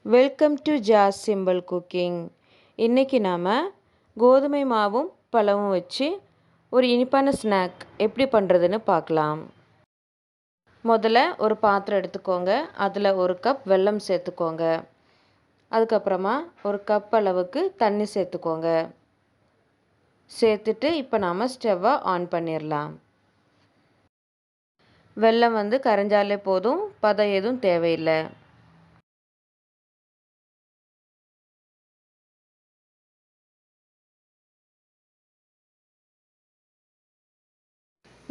Welcome to Jas simple cooking. இன்றைக்கி நாம் கோதுமை மாவும் பழமும் வச்சு ஒரு இனிப்பான ஸ்நாக் எப்படி பண்ணுறதுன்னு பார்க்கலாம். முதல்ல ஒரு பாத்திரம் எடுத்துக்கோங்க. அதில் ஒரு கப் வெல்லம் சேர்த்துக்கோங்க. அதுக்கப்புறமா ஒரு கப் அளவுக்கு தண்ணி சேர்த்துக்கோங்க. சேர்த்துட்டு இப்போ நாம் ஸ்டவ்வை ஆன் பண்ணிடலாம். வெல்லம் கரைஞ்சாலே போதும், பதம் எதுவும் தேவையில்லை.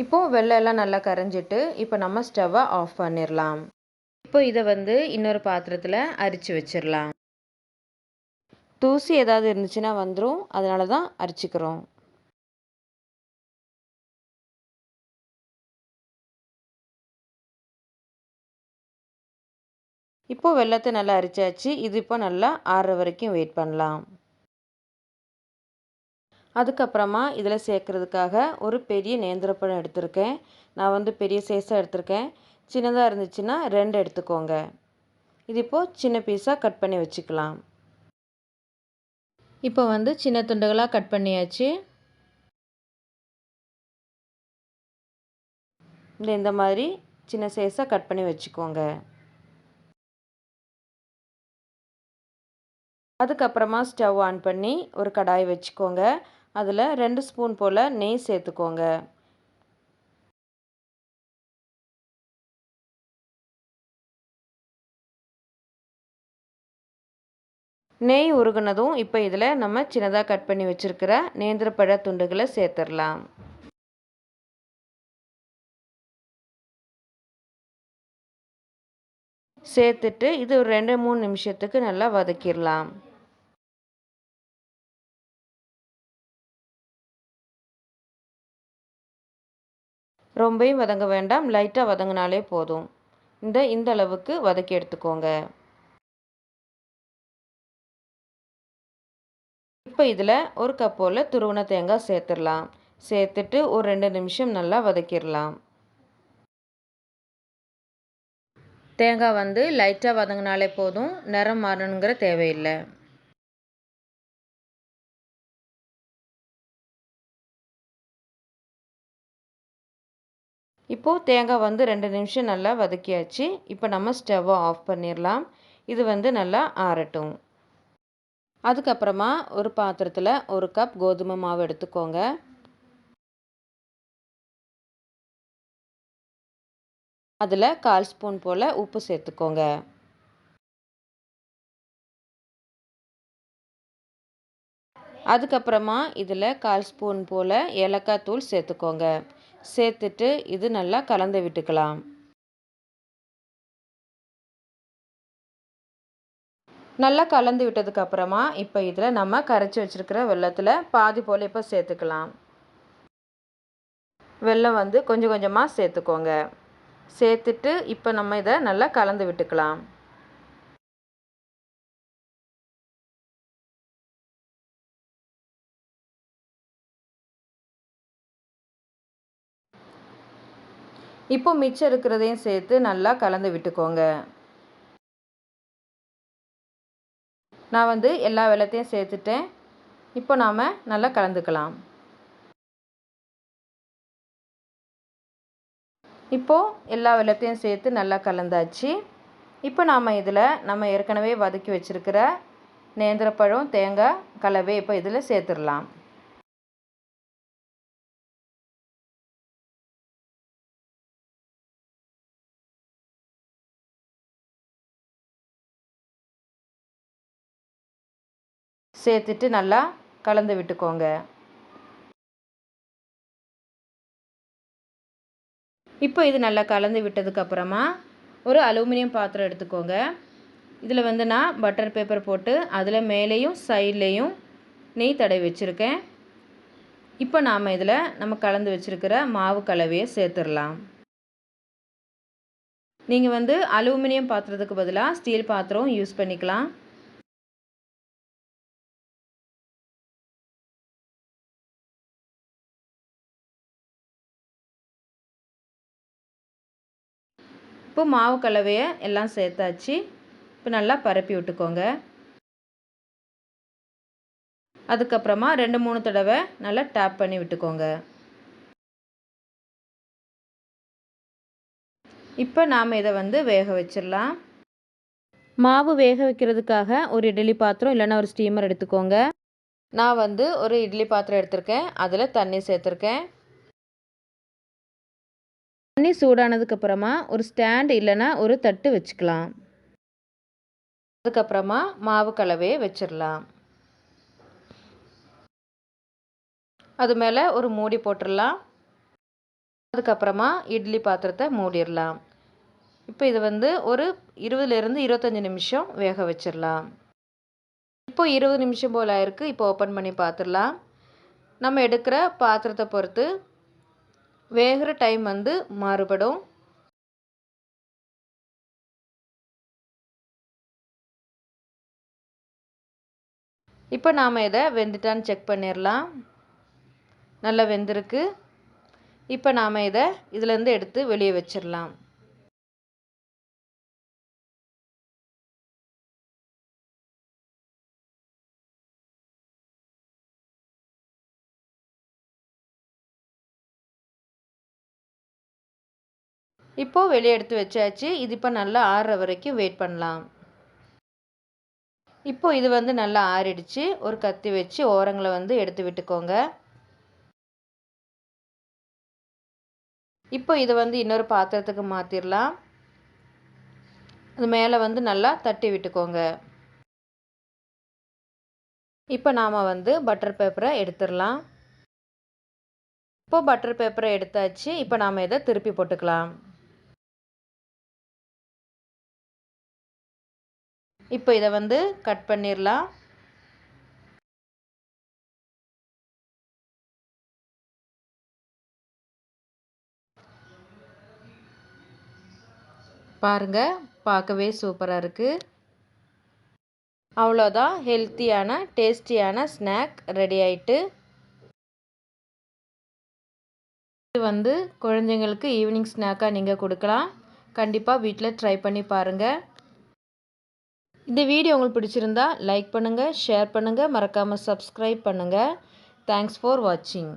இப்போது வெல்லம் எல்லாம் நல்லா கரைஞ்சிட்டு இப்போ நம்ம ஸ்டவ்வை ஆஃப் பண்ணிடலாம். இப்போ இதை இன்னொரு பாத்திரத்தில் அரிச்சு வச்சிடலாம். தூசி ஏதாவது இருந்துச்சுன்னா வந்துடும், அதனால தான் அரிச்சிக்கிறோம். இப்போது வெல்லத்தை நல்லா அரிச்சாச்சு. இது இப்போ நல்லா ஆறுற வரைக்கும் வெயிட் பண்ணலாம். அதுக்கப்புறமா இதில் சேர்க்குறதுக்காக ஒரு பெரிய நேந்திரப்பழம் எடுத்திருக்கேன். நான் பெரிய சைஸாக எடுத்திருக்கேன். சின்னதாக இருந்துச்சுன்னா 2 எடுத்துக்கோங்க. இது இப்போது சின்ன பீஸாக கட் பண்ணி வச்சுக்கலாம். இப்போ சின்ன துண்டுகளாக கட் பண்ணியாச்சு. இந்த மாதிரி சின்ன சைஸாக கட் பண்ணி வச்சுக்கோங்க. அதுக்கப்புறமா ஸ்டவ் ஆன் பண்ணி ஒரு கடாய் வச்சுக்கோங்க. அதில் 2 ஸ்பூன் போல் நெய் சேர்த்துக்கோங்க. நெய் உருகுனதும் இப்போ இதில் நம்ம சின்னதாக கட் பண்ணி வச்சுருக்கிற நேந்திரப்பழ துண்டுகளை சேர்த்துடலாம். சேர்த்துட்டு இது ஒரு 2-3 நிமிஷத்துக்கு நல்லா வதக்கிடலாம். ரொம்பவும் வதங்க வேண்டாம், லைட்டாக வதங்கினாலே போதும். இந்த அளவுக்கு வதக்கி எடுத்துக்கோங்க. இப்போ இதில் ஒரு கப் போல் துருவின தேங்காய் சேர்த்துடலாம். சேர்த்துட்டு ஒரு 2 நிமிஷம் நல்லா வதக்கிடலாம். தேங்காய் லைட்டாக வதங்கினாலே போதும், நிறம் மாறணுங்கிற தேவையில்லை. இப்போது தேங்காய் 2 நிமிஷம் நல்லா வதக்கியாச்சு. இப்போ நம்ம ஸ்டவ்வை ஆஃப் பண்ணிடலாம். இது நல்லா ஆறட்டும். அதுக்கப்புறமா ஒரு பாத்திரத்தில் ஒரு கப் கோதுமை மாவு எடுத்துக்கோங்க. அதில் 1/4 ஸ்பூன் போல் உப்பு சேர்த்துக்கோங்க. அதுக்கப்புறமா இதில் 1/4 ஸ்பூன் போல் ஏலக்காய் தூள் சேர்த்துக்கோங்க. சேர்த்துட்டு இது நல்லா கலந்து விட்டுக்கலாம். நல்லா கலந்து விட்டதுக்கப்புறமா இப்போ இதில் நம்ம கரைச்சி வச்சுருக்கிற வெல்லத்தில் பாதி போல் இப்போ சேர்த்துக்கலாம். வெல்லம் கொஞ்சம் கொஞ்சமாக சேர்த்துக்கோங்க. சேர்த்துட்டு இப்போ நம்ம இதை நல்லா கலந்து விட்டுக்கலாம். இப்போ மிச்சம் இருக்கிறதையும் சேர்த்து நல்லா கலந்து விட்டுக்கோங்க. நான் எல்லா வெல்லத்தையும் சேர்த்துட்டேன். இப்போ நாம் நல்லா கலந்துக்கலாம். இப்போது எல்லா வெல்லத்தையும் சேர்த்து நல்லா கலந்தாச்சு. இப்போ நாம் இதில் நம்ம ஏற்கனவே வதக்கி வச்சுருக்கிற நேந்திரப்பழம் தேங்காய் கலவை இப்போ இதில் சேர்த்துடலாம். சேர்த்துட்டு நல்லா கலந்து விட்டுக்கோங்க. இப்போ இது நல்லா கலந்து விட்டதுக்கப்புறமா ஒரு அலுமினியம் பாத்திரம் எடுத்துக்கோங்க. இதில் நான் பட்டர் பேப்பர் போட்டு அதில் மேலேயும் சைட்லேயும் நெய் தடவி வச்சுருக்கேன். இப்போ நாம் இதில் நம்ம கலந்து வச்சுருக்கிற மாவு கலவையை சேர்த்துடலாம். நீங்கள் அலுமினியம் பாத்திரத்துக்கு பதிலாக ஸ்டீல் பாத்திரம் யூஸ் பண்ணிக்கலாம். இப்போ மாவு கலவையை எல்லாம் சேர்த்தாச்சு. இப்போ நல்லா பரப்பி விட்டுக்கோங்க. அதுக்கப்புறமா 2-3 தடவை நல்லா டேப் பண்ணி விட்டுக்கோங்க. இப்போ நாம் இதை வேக வச்சிடலாம். மாவு வேக வைக்கிறதுக்காக ஒரு இட்லி பாத்திரம் இல்லைன்னா ஒரு ஸ்டீமர் எடுத்துக்கோங்க. நான் ஒரு இட்லி பாத்திரம் எடுத்திருக்கேன். அதில் தண்ணி சேர்த்துருக்கேன். தண்ணி சூடானதுக்கப்புறமா ஒரு ஸ்டாண்ட் இல்லைன்னா ஒரு தட்டு வச்சுக்கலாம். அதுக்கப்புறமா மாவு கலவையை வச்சிடலாம். அது மேலே ஒரு மூடி போட்டுடலாம். அதுக்கப்புறமா இட்லி பாத்திரத்தை மூடிடலாம். இப்போ இது ஒரு 20லேருந்து 25 நிமிஷம் வேக வச்சிடலாம். இப்போ 20 நிமிஷம் போல் ஆயிருக்கு. இப்போ ஓப்பன் பண்ணி பார்த்துடலாம். நம்ம எடுக்கிற பாத்திரத்தை பொறுத்து வேகிற டைம் மாறுபடும். இப்போ நாம் இதை வெந்துட்டான்னு செக் பண்ணிடலாம். நல்லா வெந்திருக்கு. இப்போ நாம் இதை இதிலேருந்து எடுத்து வெளியே வச்சிடலாம். இப்போது வெளியே எடுத்து வச்சாச்சு. இது இப்போ நல்லா ஆறுற வரைக்கும் வெயிட் பண்ணலாம். இப்போ இது நல்லா ஆறிடுச்சு. ஒரு கத்தி வச்சு ஓரங்களை எடுத்து விட்டுக்கோங்க. இப்போ இதை இன்னொரு பாத்திரத்துக்கு மாற்றிடலாம். அது மேலே நல்லா தட்டி விட்டுக்கோங்க. இப்போ நாம் பட்டர் பேப்பரை எடுத்துடலாம். இப்போ பட்டர் பேப்பரை எடுத்தாச்சு. இப்போ நாம் இதை திருப்பி போட்டுக்கலாம். இப்போ இதை கட் பண்ணிடலாம். பாருங்கள், பார்க்கவே சூப்பராக இருக்குது. அவ்வளோதான், ஹெல்த்தியான டேஸ்டியான ஸ்நாக் ரெடி ஆயிட்டு. இது குழந்தைங்களுக்கு ஈவினிங் ஸ்நாக்காக நீங்கள் கொடுக்கலாம். கண்டிப்பாக வீட்டில் ட்ரை பண்ணி பாருங்கள். இந்த வீடியோ உங்களுக்கு பிடிச்சிருந்தா லைக் பண்ணுங்கள், ஷேர் பண்ணுங்கள், மறக்காமல் சப்ஸ்கிரைப் பண்ணுங்கள். தேங்க்ஸ் ஃபார் வாட்சிங்.